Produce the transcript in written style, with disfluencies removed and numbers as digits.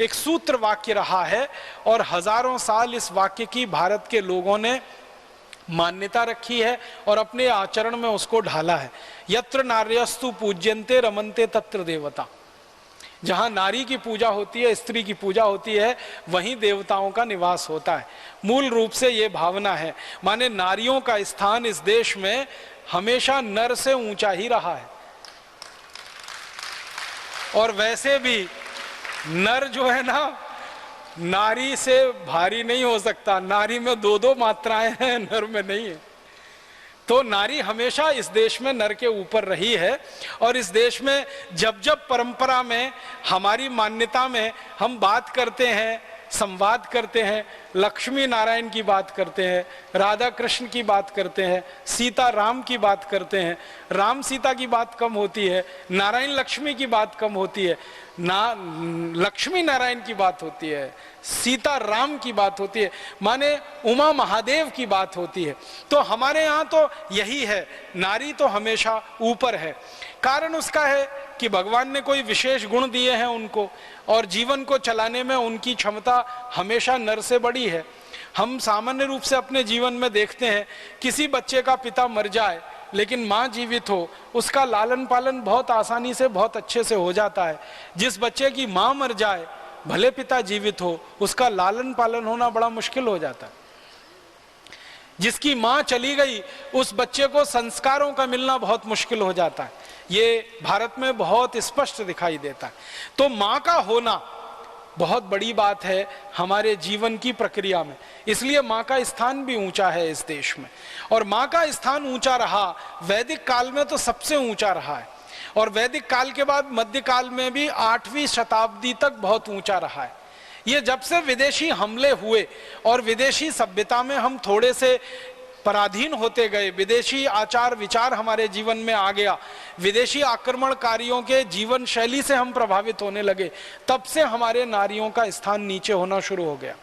एक सूत्र वाक्य रहा है और हजारों साल इस वाक्य की भारत के लोगों ने मान्यता रखी है और अपने आचरण में उसको ढाला है। यत्र नार्यस्तु पूज्यन्ते रमन्ते तत्र देवता। जहां नारी की पूजा होती है, स्त्री की पूजा होती है, वहीं देवताओं का निवास होता है। मूल रूप से ये भावना है, माने नारियों का स्थान इस देश में हमेशा नर से ऊंचा ही रहा है। और वैसे भी नर जो है ना, नारी से भारी नहीं हो सकता। नारी में दो दो मात्राएं हैं, नर में नहीं है। तो नारी हमेशा इस देश में नर के ऊपर रही है। और इस देश में जब जब परंपरा में, हमारी मान्यता में हम बात करते हैं, संवाद करते हैं, लक्ष्मी नारायण की बात करते हैं, राधा कृष्ण की बात करते हैं, सीता राम की बात करते हैं, राम सीता की बात कम होती है, नारायण लक्ष्मी की बात कम होती है, लक्ष्मी नारायण की बात होती है, सीता राम की बात होती है, माने उमा महादेव की बात होती है। तो हमारे यहाँ तो यही है, नारी तो हमेशा ऊपर है। कारण उसका है कि भगवान ने कोई विशेष गुण दिए हैं उनको, और जीवन को चलाने में उनकी क्षमता हमेशा नर से बड़ी है। हम सामान्य रूप से अपने जीवन में देखते हैं, किसी बच्चे का पिता मर जाए लेकिन माँ जीवित हो, उसका लालन पालन बहुत आसानी से, बहुत अच्छे से हो जाता है। जिस बच्चे की माँ मर जाए, भले पिता जीवित हो, उसका लालन पालन होना बड़ा मुश्किल हो जाता है। जिसकी माँ चली गई, उस बच्चे को संस्कारों का मिलना बहुत मुश्किल हो जाता है। ये भारत में बहुत स्पष्ट दिखाई देता है। तो माँ का होना बहुत बड़ी बात है हमारे जीवन की प्रक्रिया में। इसलिए माँ का स्थान भी ऊंचा है इस देश में। और माँ का स्थान ऊंचा रहा, वैदिक काल में तो सबसे ऊंचा रहा है, और वैदिक काल के बाद मध्य काल में भी 8वीं शताब्दी तक बहुत ऊंचा रहा है। ये जब से विदेशी हमले हुए और विदेशी सभ्यता में हम थोड़े से पराधीन होते गए, विदेशी आचार विचार हमारे जीवन में आ गया, विदेशी आक्रमणकारियों के जीवन शैली से हम प्रभावित होने लगे, तब से हमारे नारियों का स्थान नीचे होना शुरू हो गया।